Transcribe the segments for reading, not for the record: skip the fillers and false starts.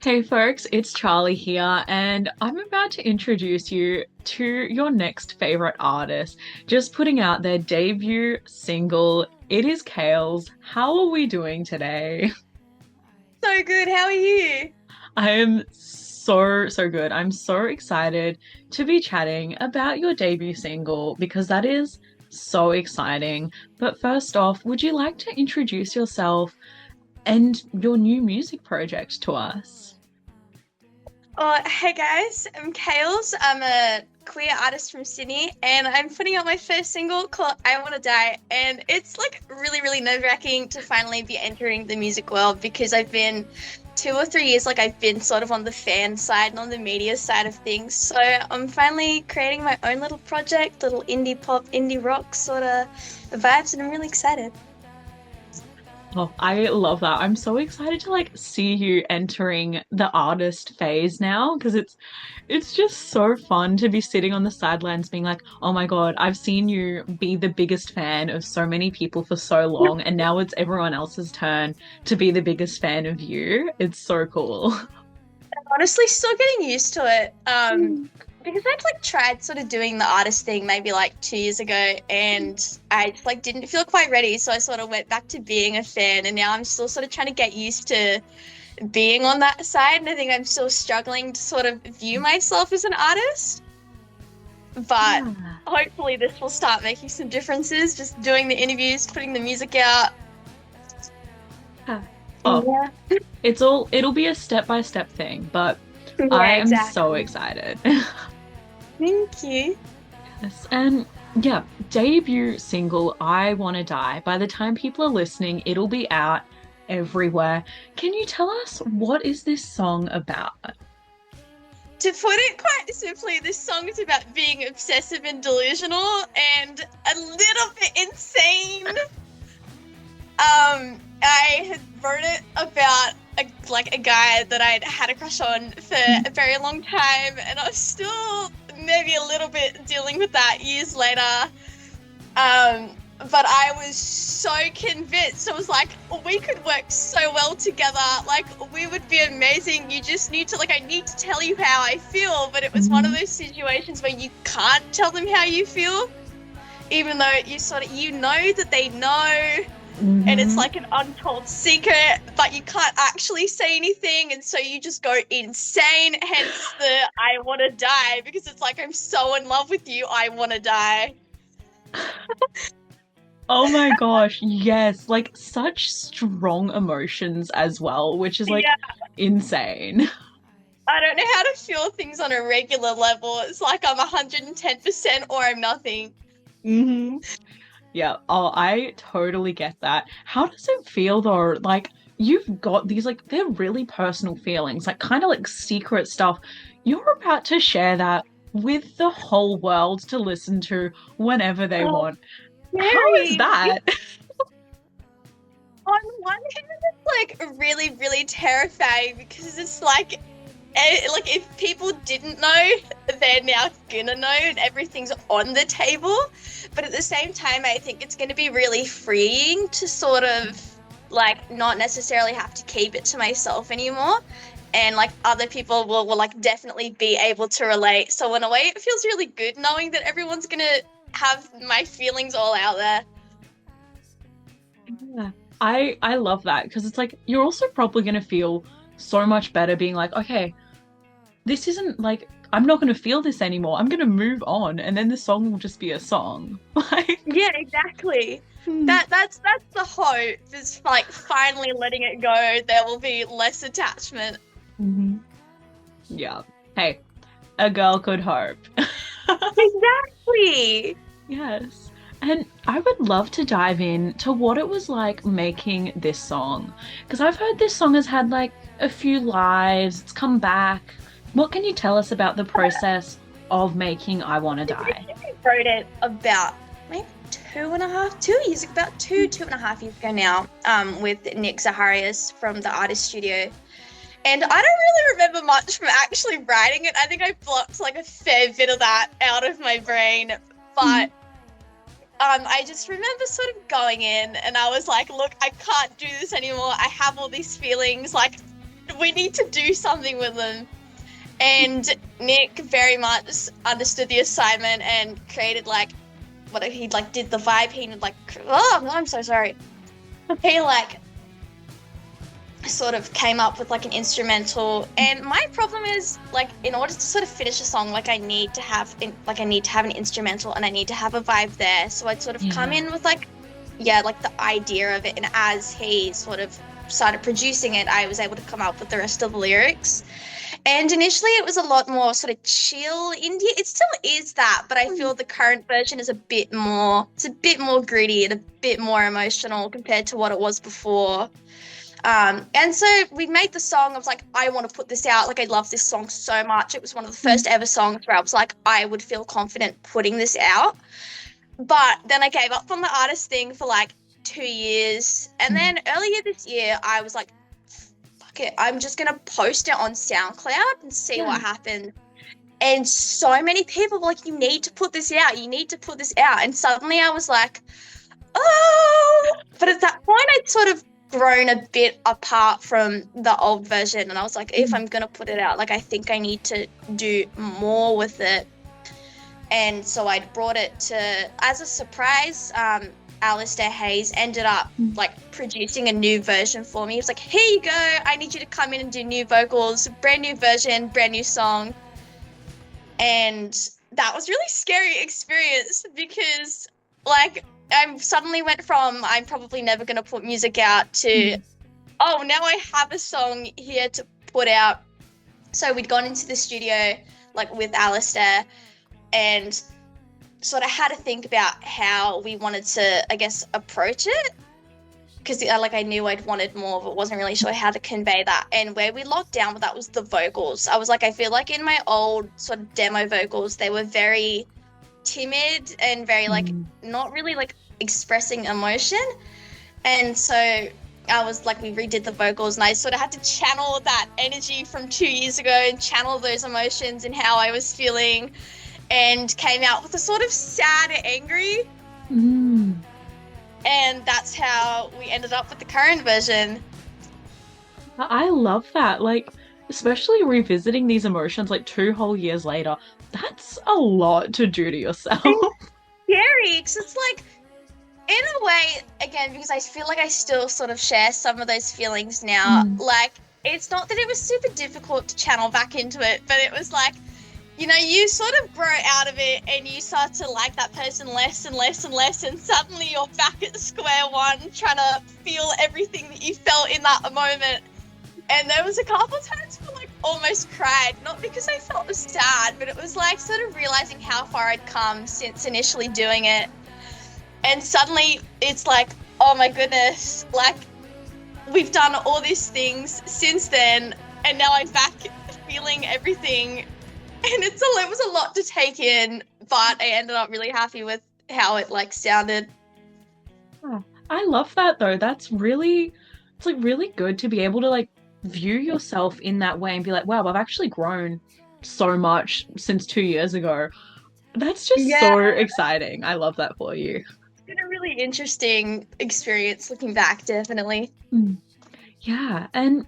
Hey folks, it's Charlie here, and I'm about to introduce you to your next favorite artist, just putting out their debut single. It is Kayls. How are we doing today? So good. How are you? I am so good. I'm so excited to be chatting about your debut single because that is so exciting. But first off, would you like to introduce yourself and your new music project to us? Oh, hey guys, I'm Kayls. I'm a queer artist from Sydney, and I'm putting out my first single called I Wanna Die. And it's like really, really nerve-wracking to finally be entering the music world because I've been 2 or 3 years, like I've been sort of on the fan side and on the media side of things. So I'm finally creating my own little project, little indie pop, indie rock sort of vibes, and I'm really excited. Oh, I love that. I'm so excited to see you entering the artist phase now because it's just so fun to be sitting on the sidelines being like, "Oh my God, I've seen you be the biggest fan of so many people for so long and now it's everyone else's turn to be the biggest fan of you." It's so cool. Honestly, still getting used to it. Because I'd like tried sort of doing the artist thing maybe like 2 years ago, and I just like didn't feel quite ready, so I sort of went back to being a fan, and now I'm still sort of trying to get used to being on that side, and I think I'm still struggling to sort of view myself as an artist, but Yeah. hopefully this will start making some differences. Just doing the interviews, putting the music out. Oh, Yeah, it'll be a step-by-step thing, but I yeah, am so exactly. excited. Thank you. Yes, and yeah, debut single I Wanna Die. By the time people are listening, it'll be out everywhere. Can you tell us what is this song about? To put it quite simply, this song is about being obsessive and delusional and a little bit insane. I had wrote it about a guy that I'd had a crush on for a very long time, and I was still maybe a little bit dealing with that years later. But I was so convinced. I was like, we could work so well together. Like, we would be amazing. You just need to, like, I need to tell you how I feel. But it was one of Mhm. those situations where you can't tell them how you feel, even though you sort of, you know that they know. And it's Mhm. like an untold secret, but you can't actually say anything. And so you just go insane. Hence the I want to die, because it's like, I'm so in love with you. I want to die. Oh my gosh, yes, like such strong emotions as well, which is like Yeah. insane. I don't know how to feel things on a regular level. It's like I'm 110% or I'm nothing. Hmm. Yeah, oh, I totally get that. How does it feel though? Like you've got these they're really personal feelings, like kind of like secret stuff. You're about to share that with the whole world to listen to whenever they Oh, want. How is scary. that? On one hand, it's like really, really terrifying because it's like if people didn't know, they're now gonna know, and everything's on the table. But at the same time, I think it's gonna be really freeing to sort of like not necessarily have to keep it to myself anymore. And like other people will like definitely be able to relate. So in a way, it feels really good knowing that everyone's gonna have my feelings all out there. Yeah. I love that because it's like you're also probably going to feel so much better being like, okay, this isn't like I'm not going to feel this anymore. I'm going to move on and then the song will just be a song. Like, Yeah, exactly. hmm. That's the hope, is like finally letting it go. There will be less attachment. Mhm. Yeah. Hey, a girl could hope. Exactly. Yes. And I would love to dive in to what it was like making this song. Because I've heard this song has had like a few lives, it's come back. What can you tell us about the process of making I Wanna Die? I wrote it about maybe 2.5, 2 years, about 2.5 years ago now, with Nick Zaharias from the Artist Studio. And I don't really remember much from actually writing it. I think I blocked like a fair bit of that out of my brain. Mhm. But I just remember sort of going in and I was like, look, I can't do this anymore. I have all these feelings. Like, we need to do something with them. And Nick very much understood the assignment and created like what he like did the vibe. He like, oh, I'm so sorry. He like sort of came up with like an instrumental. And my problem is like in order to sort of finish a song, like I need to have an instrumental and I need to have a vibe there. So I'd sort of come Yeah. in with like like the idea of it, and as he sort of started producing it, I was able to come up with the rest of the lyrics. And initially it was a lot more sort of chill indie. It still is that, but I feel the current version is a bit more gritty and a bit more emotional compared to what it was before. And so we made the song. I was like, I want to put this out. Like, I love this song so much. It was one of the first ever songs where I was like, I would feel confident putting this out. But then I gave up on the artist thing for like 2 years. And then earlier this year, I was like, fuck it. I'm just going to post it on SoundCloud and see Yeah. what happens. And so many people were like, you need to put this out. You need to put this out. And suddenly I was like, oh. But at that point, I'd sort of grown a bit apart from the old version. And I was like, if I'm going to put it out, like, I think I need to do more with it. And so I'd brought it to, as a surprise, Alistair Hayes ended up like producing a new version for me. He was like, here you go. I need you to come in and do new vocals, brand new version, brand new song. And that was really scary experience because like I suddenly went from I'm probably never going to put music out to, oh, now I have a song here to put out. So we'd gone into the studio like with Alistair and sort of had to think about how we wanted to, I guess, approach it. Because like I knew I'd wanted more, but wasn't really sure how to convey that. And where we locked down with that was the vocals. I was like, I feel like in my old sort of demo vocals, they were very timid and very like not really like expressing emotion. And so I was like, we redid the vocals and I sort of had to channel that energy from 2 years ago and channel those emotions and how I was feeling, and came out with a sort of sad, angry. And that's how we ended up with the current version. I love that. Like, especially revisiting these emotions like 2 whole years later. That's a lot to do to yourself. It's scary because it's like, in a way, again, because I feel like I still sort of share some of those feelings now. Like, it's not that it was super difficult to channel back into it, but it was like, you know, you sort of grow out of it and you start to like that person less and less and less, and suddenly you're back at square one trying to feel everything that you felt in that moment. And there was a couple times where I like almost cried, not because I felt sad, but it was like sort of realizing how far I'd come since initially doing it. And suddenly it's like, oh my goodness, like we've done all these things since then, and now I'm back feeling everything. And it was a lot to take in, but I ended up really happy with how it like sounded. I love that though. It's like really good to be able to like view yourself in that way and be like, wow, I've actually grown so much since 2 years ago. That's just Yeah, so exciting. I love that for you. it's been a really interesting experience looking back, definitely. Yeah, and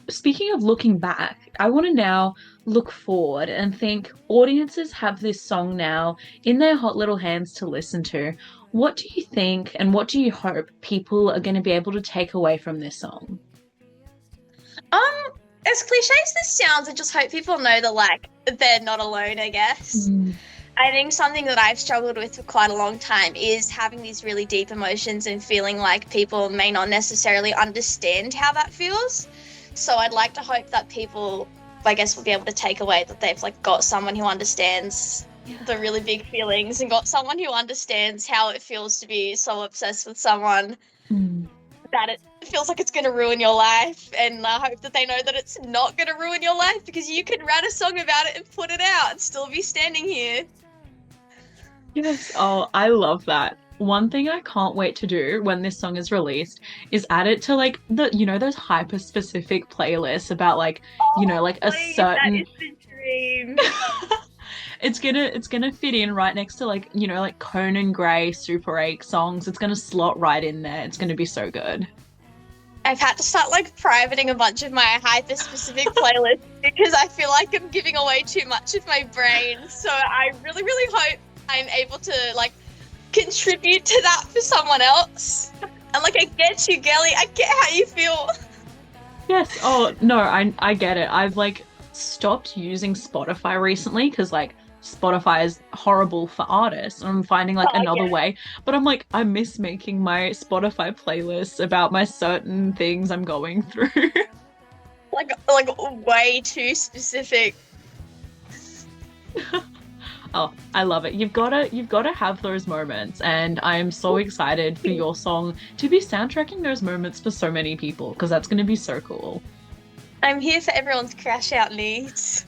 speaking of looking back, I want to now look forward and think audiences have this song now in their hot little hands to listen to. What do you think and what do you hope people are going to be able to take away from this song? As cliche as this sounds, I just hope people know that like they're not alone, I guess. I think something that I've struggled with for quite a long time is having these really deep emotions and feeling like people may not necessarily understand how that feels. So I'd like to hope that people, I guess, will be able to take away that they've like got someone who understands the really big feelings and got someone who understands how it feels to be so obsessed with someone that it feels like it's going to ruin your life. And I hope that they know that it's not going to ruin your life, because you can write a song about it and put it out and still be standing here. Yes. Oh, I love that. One thing I can't wait to do when this song is released is add it to like those hyper specific playlists about like, like a Please, certain that is the dream. it's gonna fit in right next to like, like Conan Gray Super 8 songs. It's gonna slot right in there. It's gonna be so good. I've had to start like privating a bunch of my hyper specific playlists because I feel like I'm giving away too much of my brain. So I really, really hope I'm able to like contribute to that for someone else. And like I get you, Gelly. I get how you feel. Yes. Oh, no, I get it. I've like stopped using Spotify recently because like Spotify is horrible for artists. And I'm finding like Oh another yeah. way. But I'm like, I miss making my Spotify playlists about my certain things I'm going through. Like way too specific. Oh, I love it. You've gotta have those moments, and I am so excited for your song to be soundtracking those moments for so many people because that's gonna be so cool. I'm here for everyone's crash out needs.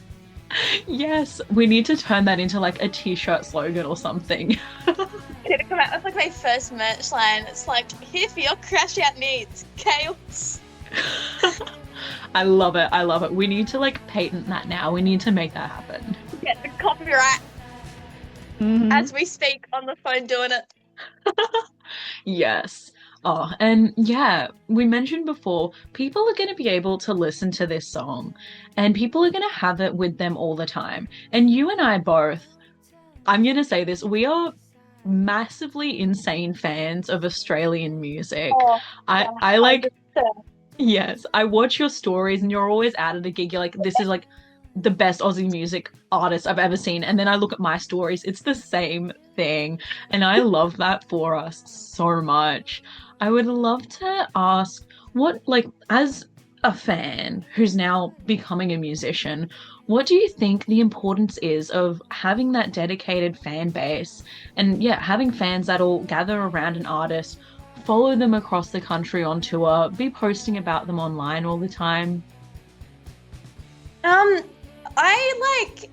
Yes, we need to turn that into like a t-shirt slogan or something. I'm gonna come out with like my first merch line. It's like here for your crash out needs, kayls. I love it. I love it. We need to like patent that now. We need to make that happen. Get the copyright Hmm. as we speak on the phone doing it. Yes. Oh, and yeah, we mentioned before, people are going to be able to listen to this song and people are going to have it with them all the time. And you and I both, I'm going to say this, we are massively insane fans of Australian music. Oh, I like 100%. Yes, I watch your stories and you're always out at a gig. You're like, this is like the best Aussie music artist I've ever seen. And then I look at my stories, it's the same thing. And I love that for us so much. I would love to ask what, like, as a fan who's now becoming a musician, what do you think the importance is of having that dedicated fan base and, yeah, having fans that'll gather around an artist, follow them across the country on tour, be posting about them online all the time? Um, I like.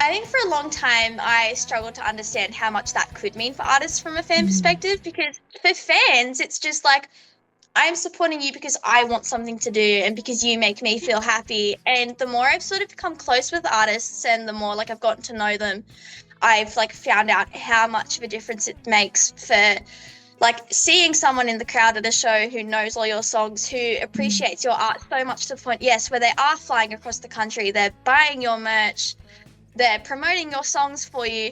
I think for a long time I struggled to understand how much that could mean for artists from a fan Mm, perspective because for fans it's just like I'm supporting you because I want something to do and because you make me feel happy. And the more I've sort of become close with artists and the more like I've gotten to know them, I've like found out how much of a difference it makes for like seeing someone in the crowd at a show who knows all your songs, who mm, appreciates your art so much to the point, yes, where they are flying across the country, they're buying your merch, they're promoting your songs for you.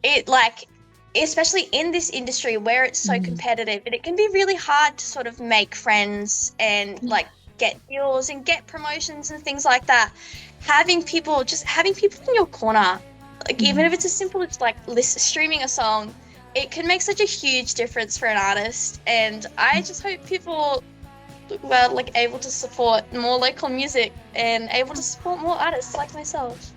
It like, especially in this industry where it's so mm. competitive, and it can be really hard to sort of make friends and Yeah. like get deals and get promotions and things like that. Having people in your corner, like even if Mm. it's as simple as like streaming a song, it can make such a huge difference for an artist. And I just hope people were like able to support more local music and able to support more artists like myself.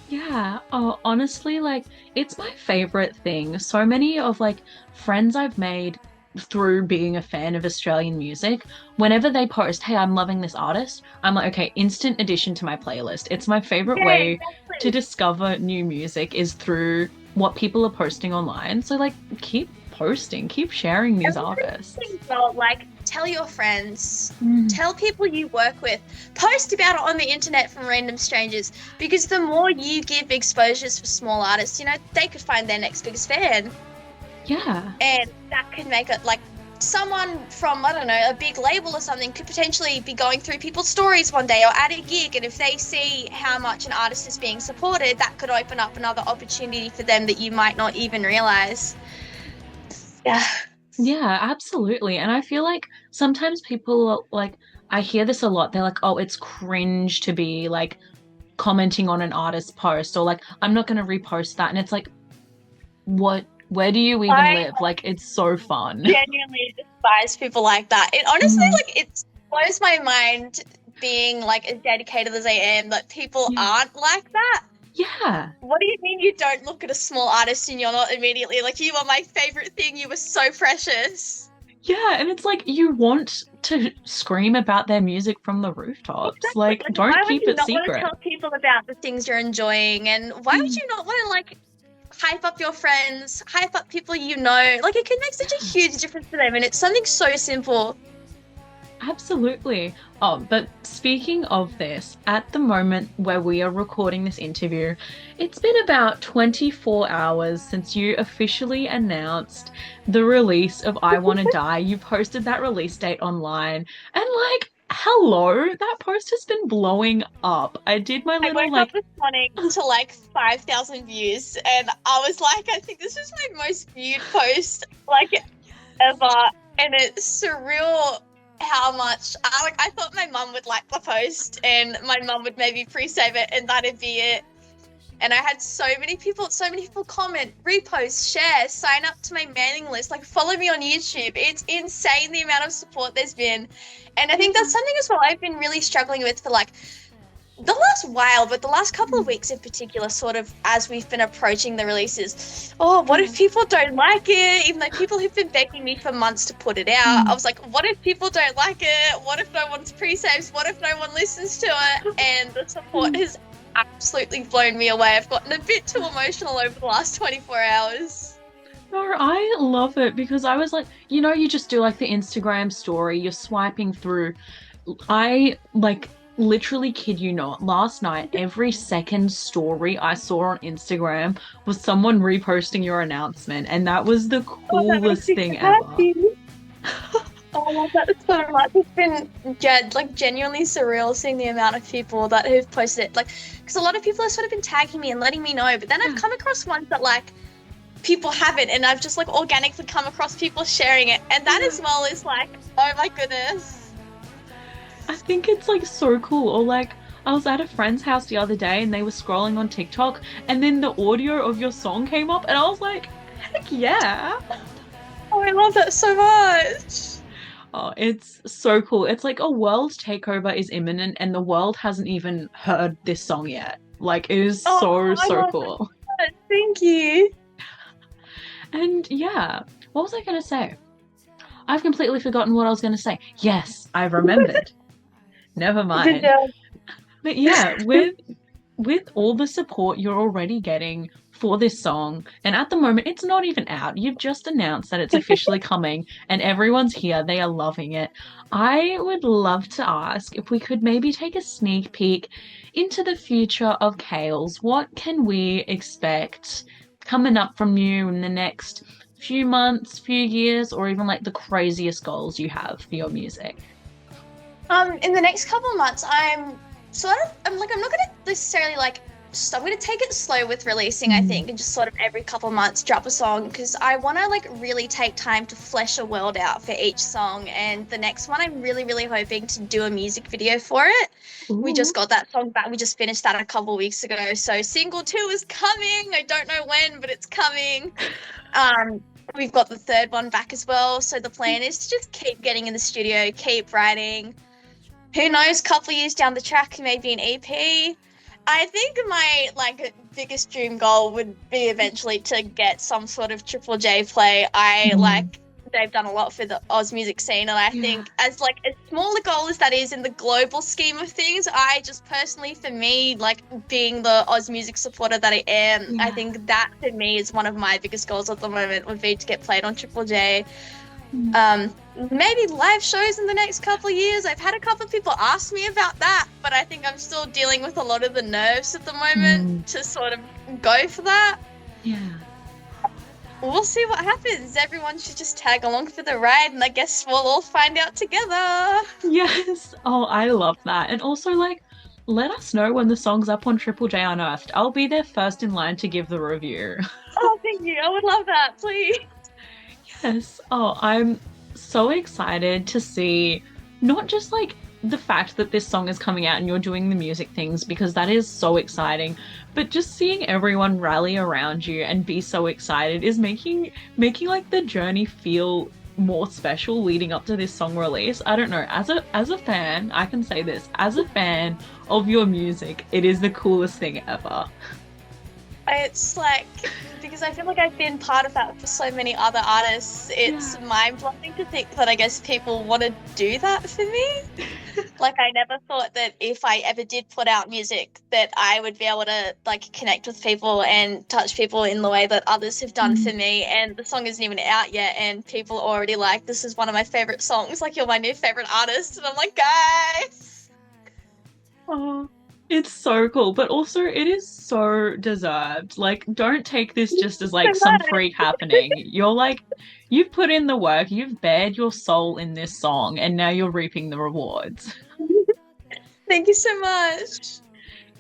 Yeah, oh, honestly, like it's my favorite thing. So many of like friends I've made through being a fan of Australian music, whenever they post, "Hey, I'm loving this artist," I'm like, "Okay, instant addition to my playlist." It's my favorite Yeah, way to exactly. discover new music is through what people are posting online. So like keep posting, keep sharing these artists. Well, like tell your friends, Mm, tell people you work with, post about it on the internet from random strangers because the more you give exposures for small artists, they could find their next biggest fan yeah. and that could make it like someone from, I don't know, a big label or something could potentially be going through people's stories one day or at a gig. And if they see how much an artist is being supported, that could open up another opportunity for them that you might not even realize. Yeah. Yeah, absolutely. And I feel like sometimes people like I hear this a lot. They're like, "Oh, it's cringe to be like commenting on an artist's post," or like, "I'm not going to repost that." And it's like, what, where do you even I live? Like, it's so fun. genuinely despise people like that. It honestly, Mm, like, it blows my mind being like as dedicated as I am that people yeah. aren't like that. Yeah. What do you mean you don't look at a small artist and you're not immediately like, you are my favorite thing, you were so precious? Yeah. And it's like you want to scream about their music from the rooftops. Exactly. Like, Like, don't why would keep you it not want to secret. tell people about the things you're enjoying? And why would Mm, you not want to like hype up your friends, hype up people you know? Like, it can make such a huge difference for them. And it's something so simple. Absolutely. Oh, but speaking of this, at the moment where we are recording this interview, it's been about 24 hours since you officially announced the release of I Wanna Die. You posted that release date online, and like, hello, that post has been blowing up. I did my I little woke up like, this morning to like 5,000 views, and I was like, I think this is my most viewed post like ever, and it's surreal how much I thought my mum would like the post, and my mum would maybe pre-save it, and that'd be it. And I had so many people comment, repost, share, sign up to my mailing list, like follow me on YouTube. It's insane the amount of support there's been. And I think that's something as well I've been really struggling with for like the last while, but the last couple of weeks in particular, sort of as we've been approaching the releases. Oh, what if people don't like it? Even though people have been begging me for months to put it out, I was like, what if people don't like it? What if no one's pre-saves? What if no one listens to it? And the support has absolutely blown me away. I've gotten a bit too emotional over the last 24 hours. No, I love it because I was like, you just do like the Instagram story, you're swiping through. I like literally kid you not, last night, every second story I saw on Instagram was someone reposting your announcement, and that was the Oh, that makes coolest me thing so ever. happy. Oh, I love that so much. It's been like genuinely surreal seeing the amount of people that have posted it. Like, because a lot of people have sort of been tagging me and letting me know, but then I've come across ones that like people haven't, and I've just like organically come across people sharing it, and that as well is like, oh my goodness. I think it's like so cool. Or like, I was at a friend's house the other day and they were scrolling on TikTok, and then the audio of your song came up, and I was like, heck yeah. Oh, I love that so much. Oh, it's so cool. It's like a world takeover is imminent, and the world hasn't even heard this song yet. Like, it is Oh, so, I so love cool. that. Thank you. And yeah, what was I going to say? I've completely forgotten what I was going to say. Yes, I've remembered. Never Good mind. job. But yeah, with all the support you're already getting for this song, and at the moment it's not even out. You've just announced that it's officially coming and everyone's here. They are loving it. I would love to ask if we could maybe take a sneak peek into the future of Kales. What can we expect coming up from you in the next few months, few years, or even like the craziest goals you have for your music? In the next couple of months, I'm like, I'm not gonna necessarily like, I'm gonna take it slow with releasing, I think, and just sort of every couple of months drop a song, because I want to like really take time to flesh a world out for each song. And the next one, I'm really, really hoping to do a music video for it. We Ooh. just got that song back. We just finished that a couple of weeks ago. So single two is coming. I don't know when, but it's coming. Um, we've got the third one back as well. So the plan is to just keep getting in the studio, keep writing. Who knows, couple of years down the track, maybe an EP. I think my like biggest dream goal would be eventually to get some sort of Triple J play. I like they've done a lot for the Oz music scene, and I think as like as small a goal as that is in the global scheme of things, I just personally, for me, like being the Oz music supporter that I am, I think that for me is one of my biggest goals at the moment would be to get played on Triple J. Maybe live shows in the next couple of years. I've had a couple of people ask me about that, but I think I'm still dealing with a lot of the nerves at the moment to sort of go for that. Yeah. We'll see what happens. Everyone should just tag along for the ride, and I guess we'll all find out together. Yes. Oh, I love that. And also, like, let us know when the song's up on Triple J Unearthed. I'll be there first in line to give the review. Oh, thank you. I would love that, please. Yes. Oh, I'm so excited to see not just like the fact that this song is coming out and you're doing the music things, because that is so exciting, but just seeing everyone rally around you and be so excited is making like the journey feel more special leading up to this song release. I don't know, as a fan, I can say this, as a fan of your music, it is the coolest thing ever. It's like, because I feel like I've been part of that for so many other artists. Yeah. It's mind-blowing to think that I guess people want to do that for me. Like I never thought that if I ever did put out music that I would be able to like connect with people and touch people in the way that others have done Mm. for me. And the song isn't even out yet and people are already like, this is one of my favorite songs, like you're my new favorite artist. And I'm like, guys. Oh, it's so cool, but also it is so deserved. Like, don't take this Thank just as you like so some much. freak happening. You're like, you've put in the work, you've bared your soul in this song, and now you're reaping the rewards. Thank you so much.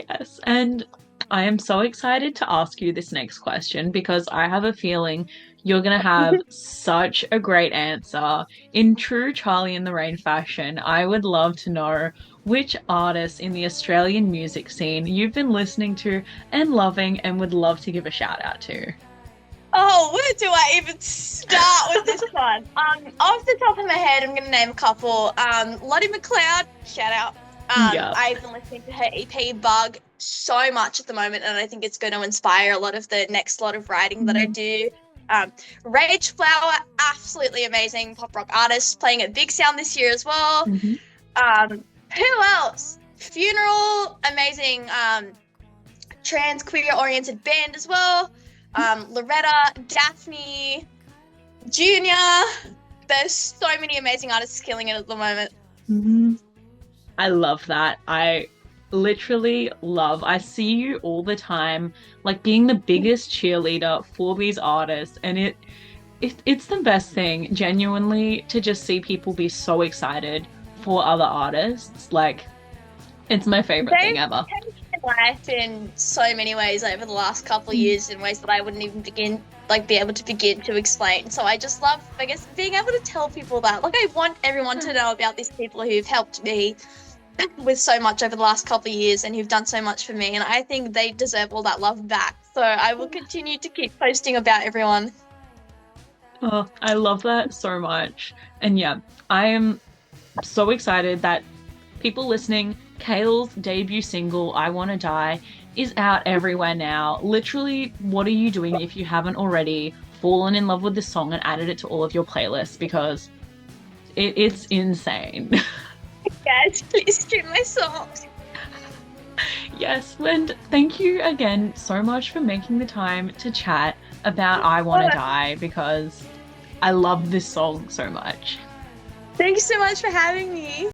Yes, and I am so excited to ask you this next question because I have a feeling you're going to have such a great answer. In true Charlie in the Rain fashion, I would love to know which artists in the Australian music scene you've been listening to and loving and would love to give a shout out to. Oh, where do I even start with this one? Off the top of my head, I'm gonna name a couple. Lottie McLeod, shout out. Yeah. I've been listening to her EP Bug so much at the moment, and I think it's going to inspire a lot of the next lot of writing that I Mhm. do. Rage Flower, absolutely amazing pop rock artist, playing at Big Sound this year as well. Mhm. Who else? Funeral, amazing trans queer oriented band as well. Loretta, Daphne, Junior. There's so many amazing artists killing it at the moment. Mhm. I love that. I literally love. I see you all the time, like being the biggest cheerleader for these artists, and it's the best thing, genuinely, to just see people be so excited for other artists. Like, it's my favorite thing They've ever. changed my life in so many ways over the last couple of Mm. years in ways that I wouldn't even be able to begin to explain. So I just love, I guess, being able to tell people that. Like, I want everyone to know about these people who've helped me with so much over the last couple of years and who've done so much for me. And I think they deserve all that love back. So I will continue to keep posting about everyone. Oh, I love that so much. And yeah, I am so excited that people listening, Kale's debut single, I Wanna Die, is out everywhere now. Literally, what are you doing if you haven't already fallen in love with this song and added it to all of your playlists? Because it's insane. Guys, please stream my songs. Yes, and thank you again so much for making the time to chat about I Wanna Die because I love this song so much. Thank you so much for having me.